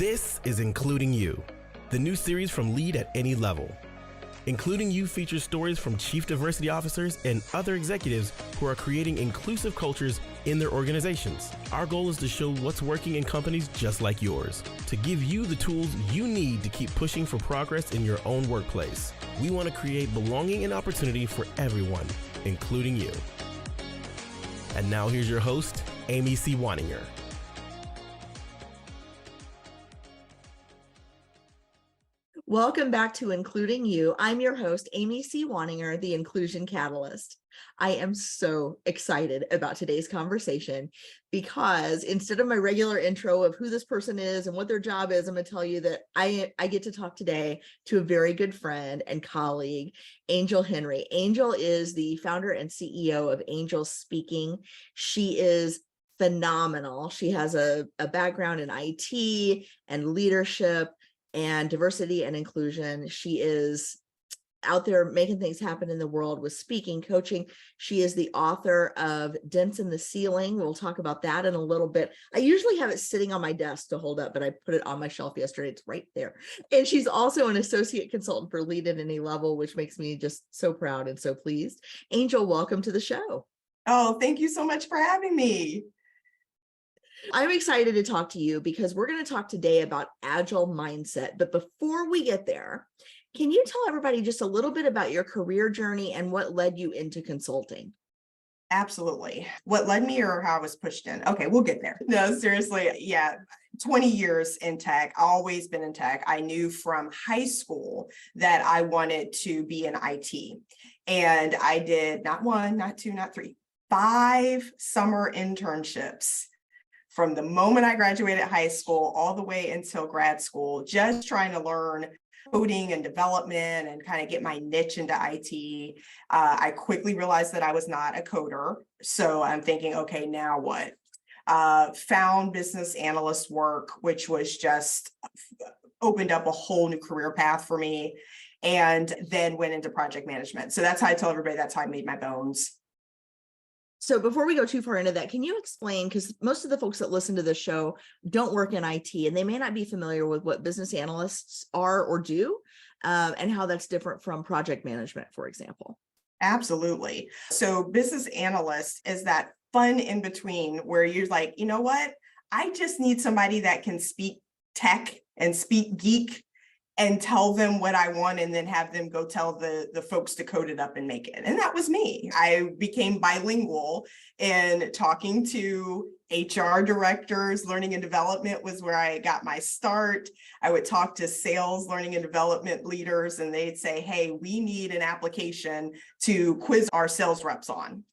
This is Including You, the new series from Lead at Any Level. Including You features stories from chief diversity officers and other executives who are creating inclusive cultures in their organizations. Our goal is to show what's working in companies just like yours, to give you the tools you need to keep pushing for progress in your own workplace. We want to create belonging and opportunity for everyone, including you. And now here's your host, Amy C. Waninger. Welcome back to Including You. I'm your host, Amy C. Waninger, the Inclusion Catalyst. I am so excited about today's conversation because instead of my regular intro of who this person is and what their job is, I'm going to tell you that I get to talk today to a very good friend and colleague, Angel Henry. Angel is the founder and CEO of AngelsSpeaking. She is phenomenal. She has a background in IT and leadership and diversity and inclusion. She is out there making things happen in the world with speaking, coaching. She is the author of Dents in the Ceiling. We'll talk about that in a little bit. I usually have it sitting on my desk to hold up, but I put it on my shelf yesterday. It's right there. And she's also an associate consultant for Lead at Any Level, which makes me just so proud and so pleased. Angel, welcome to the show. Oh, thank you so much for having me. I'm excited to talk to you because we're going to talk today about Agile Mindset. But before we get there, can you tell everybody just a little bit about your career journey and what led you into consulting? Absolutely. What led me or how I was pushed in? Okay, we'll get there. No, seriously. Yeah. 20 years in tech, always been in tech. I knew from high school that I wanted to be in IT. And I did not one, not two, not three, 5 summer internships from the moment I graduated high school all the way until grad school, just trying to learn coding and development and kind of get my niche into IT. I quickly realized that I was not a coder. So I'm thinking, okay, now what? Found business analyst work, which was just opened up a whole new career path for me, and then went into project management. So that's how I tell everybody that's how I made my bones. So before we go too far into that, can you explain, because most of the folks that listen to the show don't work in IT and they may not be familiar with what business analysts are or do, and how that's different from project management, for example. Absolutely. So business analyst is that fun in between where you're like, you know what? I just need somebody that can speak tech and speak geek and tell them what I want and then have them go tell the folks to code it up and make it. And that was me. I became bilingual in talking to HR directors. Learning and development was where I got my start. I would talk to sales, learning and development leaders, and they'd say, hey, we need an application to quiz our sales reps on.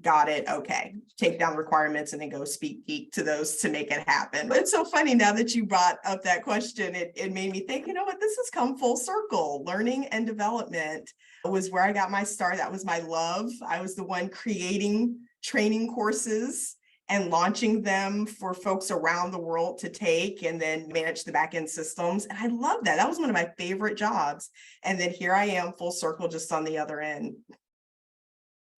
Got it. Okay. Take down the requirements and then go speak geek to those to make it happen. It's so funny now that you brought up that question. It made me think, you know what, this has come full circle. Learning and development was where I got my start. That was my love. I was the one creating training courses and launching them for folks around the world to take and then manage the back end systems. And I love that. That was one of my favorite jobs. And then here I am full circle just on the other end.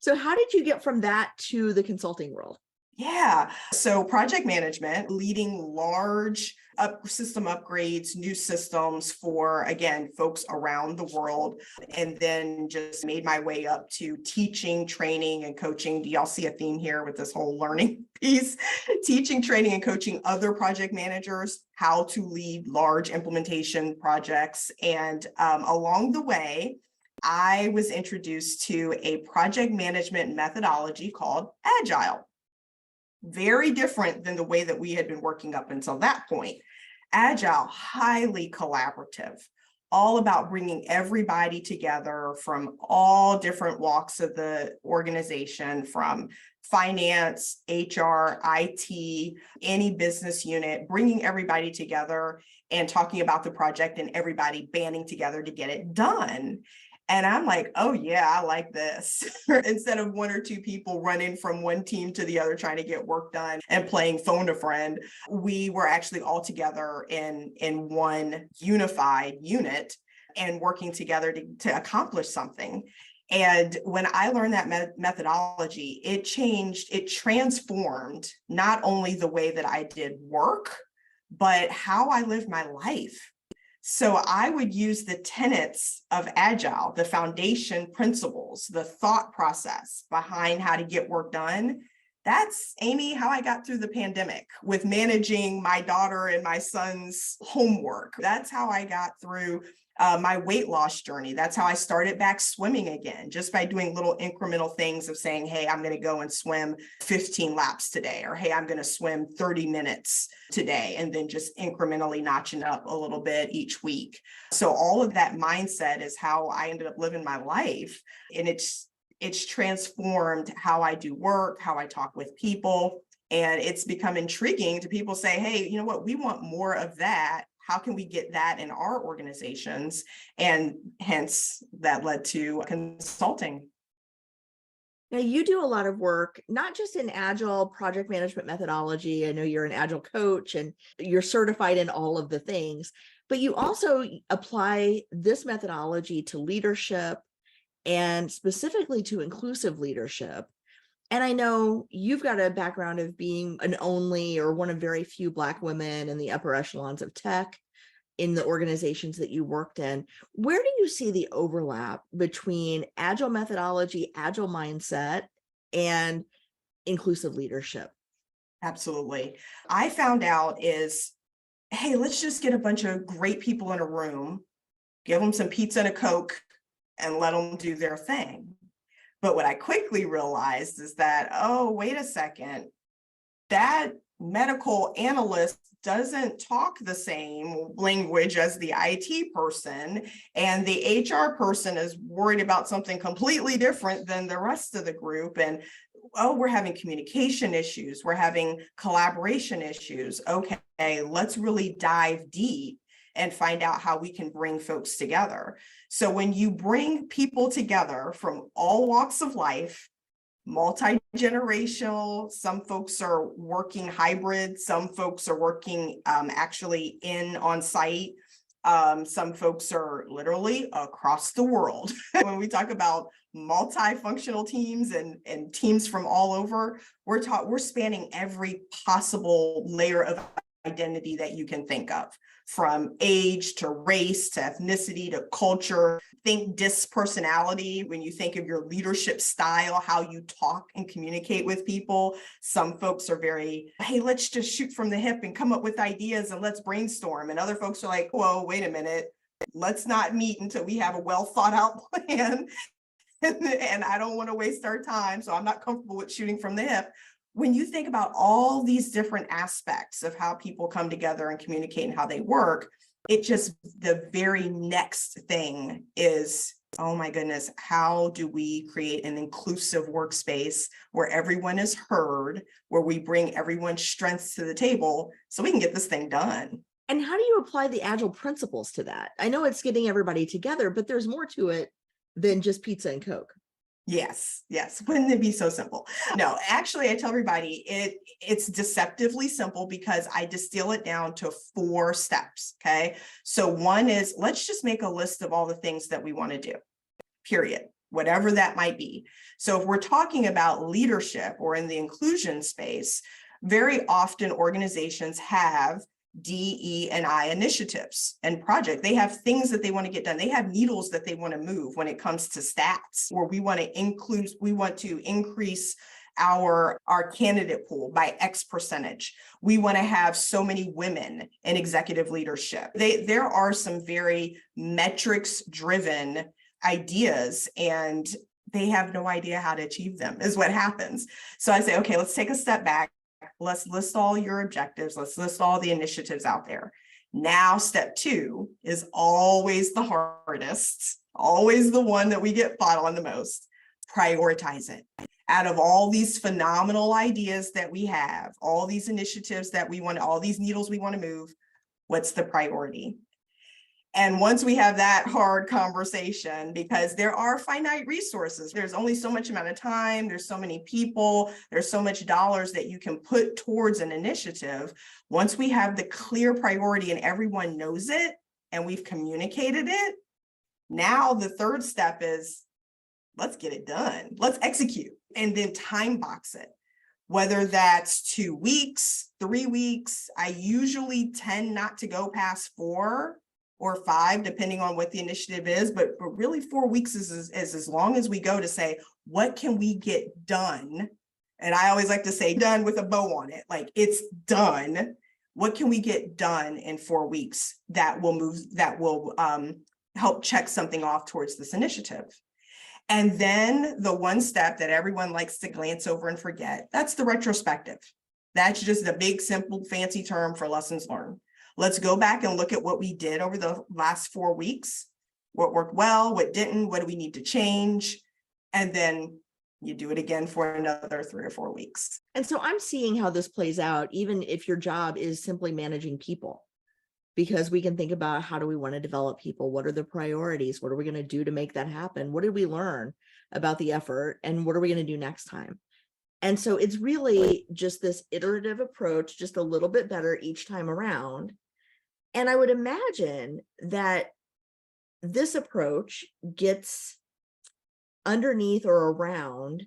So how did you get from that to the consulting role? Yeah. So project management, leading large system upgrades, new systems for, again, folks around the world, and then just made my way up to teaching, training, and coaching. Do y'all see a theme here with this whole learning piece? Teaching, training, and coaching other project managers how to lead large implementation projects. And along the way, I was introduced to a project management methodology called Agile. Very different than the way that we had been working up until that point. Agile, highly collaborative, all about bringing everybody together from all different walks of the organization, from finance, HR, IT, any business unit, bringing everybody together and talking about the project and everybody banding together to get it done. And I'm like, oh yeah, I like this. Instead of 1 or 2 people running from one team to the other trying to get work done and playing phone a friend, we were actually all together in one unified unit and working together to accomplish something. And when I learned that methodology, it transformed not only the way that I did work, but how I live my life. So I would use the tenets of Agile, the foundation principles, the thought process behind how to get work done. That's, Amy, how I got through the pandemic with managing my daughter and my son's homework. That's how I got through my weight loss journey. That's how I started back swimming again, just by doing little incremental things of saying, hey, I'm going to go and swim 15 laps today, or hey, I'm going to swim 30 minutes today, and then just incrementally notching up a little bit each week. So all of that mindset is how I ended up living my life. And it's transformed how I do work, how I talk with people. And it's become intriguing to people say, hey, you know what, we want more of that. How can we get that in our organizations? And hence that led to consulting. Now, you do a lot of work, not just in Agile project management methodology. I know you're an Agile coach and you're certified in all of the things, but you also apply this methodology to leadership and specifically to inclusive leadership. And I know you've got a background of being an only or one of very few Black women in the upper echelons of tech in the organizations that you worked in. Where do you see the overlap between Agile methodology, Agile mindset, and inclusive leadership? Absolutely. I found out is, hey, let's just get a bunch of great people in a room, give them some pizza and a Coke, and let them do their thing. But what I quickly realized is that, oh, wait a second, that medical analyst doesn't talk the same language as the IT person, and the HR person is worried about something completely different than the rest of the group. And oh, we're having communication issues, we're having collaboration issues. Okay, let's really dive deep and find out how we can bring folks together. So when you bring people together from all walks of life, multi-generational, some folks are working hybrid, some folks are working actually on site, some folks are literally across the world. When we talk about multifunctional teams and teams from all over, we're spanning every possible layer of identity that you can think of, from age to race to ethnicity to culture. Think dispersonality when you think of your leadership style, how you talk and communicate with people. Some folks are very, hey, let's just shoot from the hip and come up with ideas and let's brainstorm. And other folks are like, whoa, wait a minute, let's not meet until we have a well thought out plan. And I don't want to waste our time, so I'm not comfortable with shooting from the hip. When you think about all these different aspects of how people come together and communicate and how they work, it just, the very next thing is, oh my goodness, how do we create an inclusive workspace where everyone is heard, where we bring everyone's strengths to the table so we can get this thing done? And how do you apply the Agile principles to that? I know it's getting everybody together, but there's more to it than just pizza and Coke. Yes. Wouldn't it be so simple? No, actually, I tell everybody it's deceptively simple because I distill it down to 4 steps. Okay. So one is, let's just make a list of all the things that we want to do, period, whatever that might be. So if we're talking about leadership or in the inclusion space, very often organizations have DE&I initiatives and project. They have things that they want to get done. They have needles that they want to move when it comes to stats, where we want to increase our candidate pool by X percentage. We want to have so many women in executive leadership. There are some very metrics driven ideas, and they have no idea how to achieve them, is what happens. So I say, okay, let's take a step back. Let's list all your objectives. Let's list all the initiatives out there. Now, step 2 is always the hardest, always the one that we get fought on the most. Prioritize it. Out of all these phenomenal ideas that we have, all these initiatives that we want, all these needles we want to move, what's the priority? And once we have that hard conversation, because there are finite resources, there's only so much amount of time, there's so many people, there's so much dollars that you can put towards an initiative. Once we have the clear priority and everyone knows it and we've communicated it, now the third step is, let's get it done. Let's execute and then time box it. whether that's 2 weeks, 3 weeks. I usually tend not to go past 4 or 5, depending on what the initiative is, but really 4 weeks is as long as we go to say, what can we get done? And I always like to say done with a bow on it, like it's done. What can we get done in 4 weeks that will help check something off towards this initiative? And then the one step that everyone likes to glance over and forget, that's the retrospective. That's just a big, simple, fancy term for lessons learned. Let's go back and look at what we did over the last 4 weeks, what worked well, what didn't, what do we need to change? And then you do it again for another 3 or 4 weeks. And so I'm seeing how this plays out, even if your job is simply managing people, because we can think about how do we want to develop people? What are the priorities? What are we going to do to make that happen? What did we learn about the effort? And what are we going to do next time? And so it's really just this iterative approach, just a little bit better each time around. And I would imagine that this approach gets underneath or around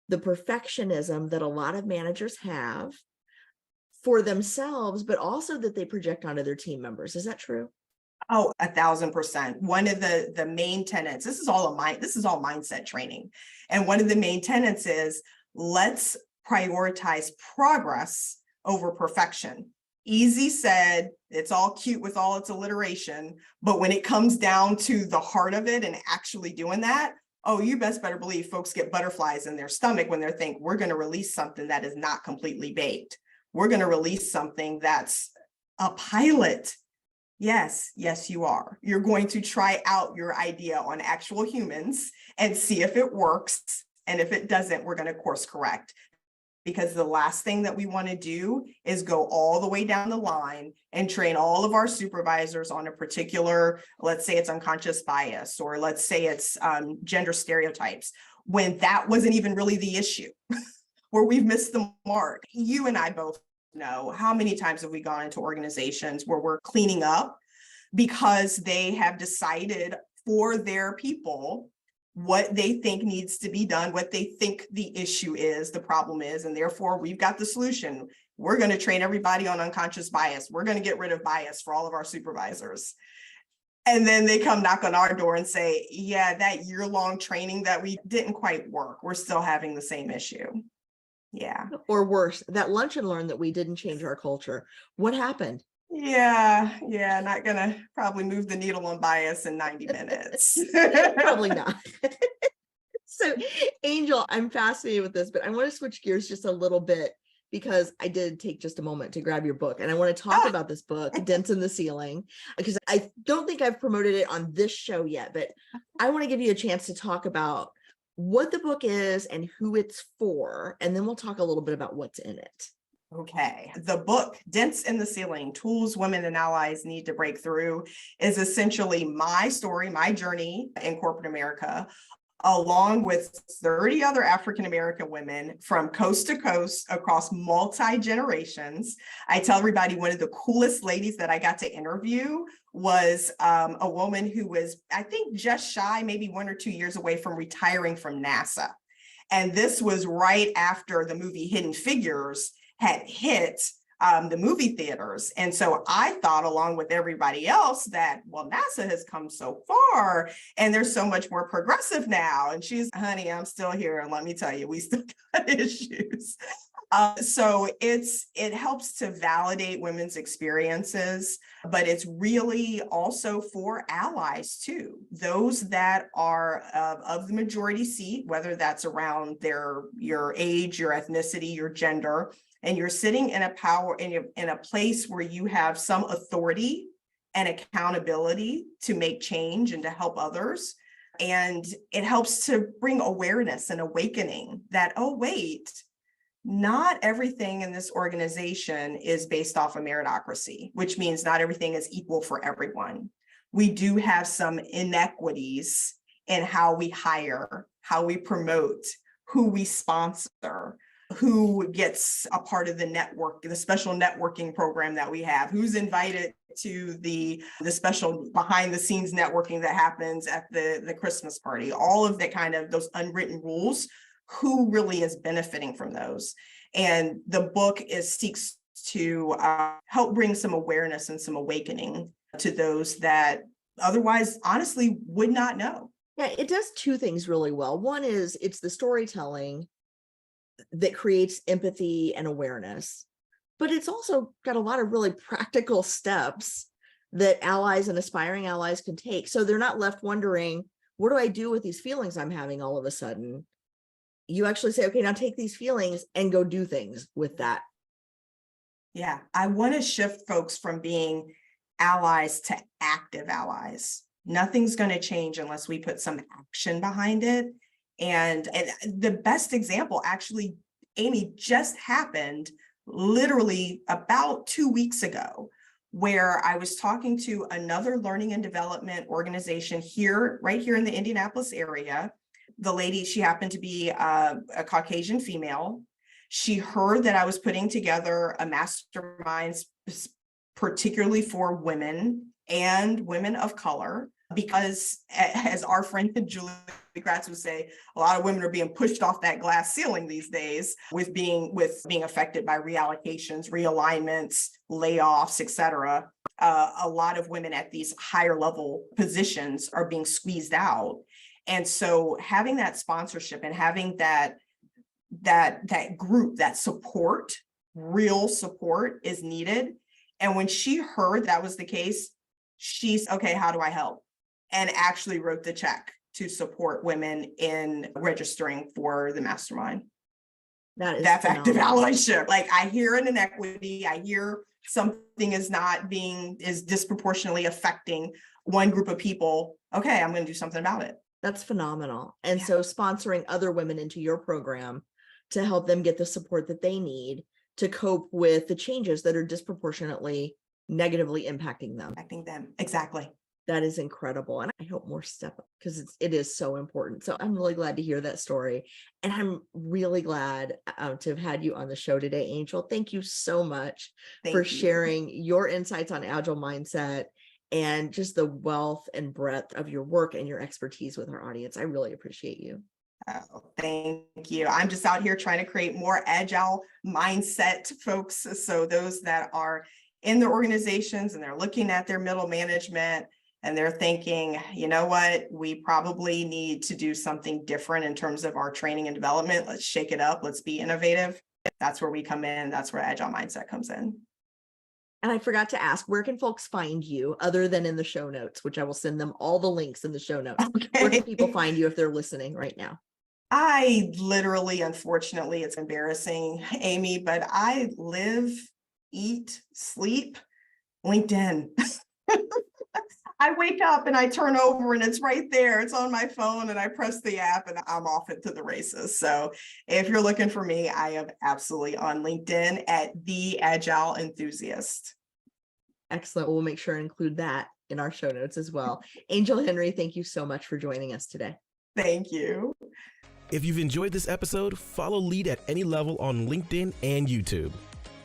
the perfectionism that a lot of managers have for themselves, but also that they project onto their team members. Is that true? Oh, 1,000%. One of the main tenets, this is all mindset training. And one of the main tenets is let's prioritize progress over perfection. Easy said, it's all cute with all its alliteration, but when it comes down to the heart of it and actually doing that, oh, you best better believe folks get butterflies in their stomach when they're thinking we're going to release something that is not completely baked. We're going to release something that's a pilot. Yes, you are. You're going to try out your idea on actual humans and see if it works. And if it doesn't, we're going to course correct. Because the last thing that we want to do is go all the way down the line and train all of our supervisors on a particular, let's say it's unconscious bias, or let's say it's gender stereotypes, when that wasn't even really the issue, where we've missed the mark. You and I both know how many times have we gone into organizations where we're cleaning up because they have decided for their people what they think needs to be done, what they think the issue is, the problem is, and therefore we've got the solution. We're going to train everybody on unconscious bias. We're going to get rid of bias for all of our supervisors. And then they come knock on our door and say, yeah, that year-long training that we didn't quite work. We're still having the same issue. Yeah. Or worse, that lunch and learn that we didn't change our culture. What happened? Yeah, not gonna probably move the needle on bias in 90 minutes. Probably not. So, Angel, I'm fascinated with this, but I want to switch gears just a little bit because I did take just a moment to grab your book and I want to talk about this book, Dents in the Ceiling, because I don't think I've promoted it on this show yet, but I want to give you a chance to talk about what the book is and who it's for, and then we'll talk a little bit about what's in it. Okay. The book, Dents in the Ceiling, Tools Women and Allies Need to Break Through, is essentially my story, my journey in corporate America, along with 30 other African-American women from coast to coast across multi-generations. I tell everybody one of the coolest ladies that I got to interview was a woman who was, I think, just shy, maybe 1 or 2 years away from retiring from NASA. And this was right after the movie Hidden Figures had hit the movie theaters. And so I thought, along with everybody else, that, well, NASA has come so far and they're so much more progressive now. And she's, honey, I'm still here. And let me tell you, we still got issues. So it helps to validate women's experiences, but it's really also for allies too. Those that are of the majority seat, whether that's around your age, your ethnicity, your gender, and you're sitting in a place where you have some authority and accountability to make change and to help others. And it helps to bring awareness and awakening that, oh, wait, not everything in this organization is based off of meritocracy, which means not everything is equal for everyone. We do have some inequities in how we hire, how we promote, who we sponsor, who gets a part of the network, the special networking program that we have, who's invited to the special behind the scenes networking that happens at the Christmas party. All of that kind of those unwritten rules who really is benefiting from those. And the book seeks to help bring some awareness and some awakening to those that otherwise honestly would not know. Yeah, it does two things really well. One is it's the storytelling that creates empathy and awareness, but it's also got a lot of really practical steps that allies and aspiring allies can take. So they're not left wondering, what do I do with these feelings I'm having all of a sudden? You actually say, okay, now take these feelings and go do things with that. Yeah, I want to shift folks from being allies to active allies. Nothing's going to change unless we put some action behind it. And the best example, actually, Amy, just happened literally about 2 weeks ago, where I was talking to another learning and development organization right here in the Indianapolis area. The lady, she happened to be a Caucasian female. She heard that I was putting together a mastermind particularly for women and women of color, because as our friend Julie Gratz would say, a lot of women are being pushed off that glass ceiling these days with being affected by reallocations, realignments, layoffs, etc. A lot of women at these higher level positions are being squeezed out. And so having that sponsorship and having that group, that support, real support is needed. And when she heard that was the case, she's, okay, how do I help? And actually wrote the check to support women in registering for the mastermind. That's active allyship. Like, I hear an inequity, I hear something is disproportionately affecting one group of people. Okay, I'm going to do something about it. That's phenomenal. And so sponsoring other women into your program to help them get the support that they need to cope with the changes that are disproportionately negatively impacting them. Exactly. That is incredible. And I hope more step up, because it is so important. So I'm really glad to hear that story. And I'm really glad to have had you on the show today, Angel. Thank you so much for sharing your insights on Agile Mindset and just the wealth and breadth of your work and your expertise with our audience. I really appreciate you. Oh, thank you. I'm just out here trying to create more agile mindset folks. So those that are in their organizations and they're looking at their middle management and they're thinking, you know what, we probably need to do something different in terms of our training and development. Let's shake it up. Let's be innovative. That's where we come in. That's where Agile Mindset comes in. And I forgot to ask, where can folks find you other than in the show notes, which I will send them all the links in the show notes. Okay. Where can people find you if they're listening right now? I literally, unfortunately, it's embarrassing, Amy, but I live, eat, sleep, LinkedIn. I wake up and I turn over and it's right there. It's on my phone and I press the app and I'm off into the races. So if you're looking for me, I am absolutely on LinkedIn at The Agile Enthusiast. Excellent. We'll make sure to include that in our show notes as well. Angel Henry, thank you so much for joining us today. Thank you. If you've enjoyed this episode, follow Lead at Any Level on LinkedIn and YouTube.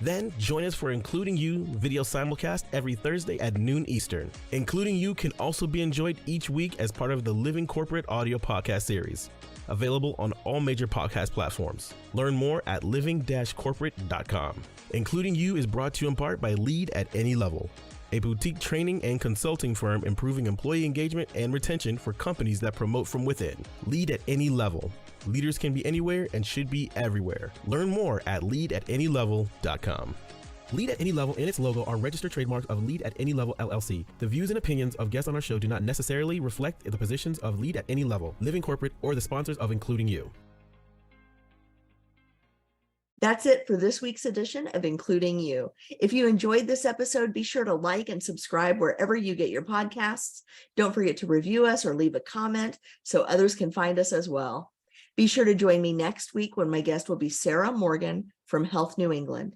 Then join us for Including You video simulcast every Thursday at noon Eastern. Including You can also be enjoyed each week as part of the Living Corporate audio podcast series, available on all major podcast platforms. Learn more at living-corporate.com. Including You is brought to you in part by Lead at Any Level, a boutique training and consulting firm improving employee engagement and retention for companies that promote from within. Lead at Any Level. Leaders can be anywhere and should be everywhere. Learn more at leadatanylevel.com. Lead at Any Level and its logo are registered trademarks of Lead at Any Level LLC. The views and opinions of guests on our show do not necessarily reflect the positions of Lead at Any Level, Living Corporate, or the sponsors of Including You. That's it for this week's edition of Including You. If you enjoyed this episode, be sure to like and subscribe wherever you get your podcasts. Don't forget to review us or leave a comment so others can find us as well. Be sure to join me next week when my guest will be Sarah Morgan from Health New England.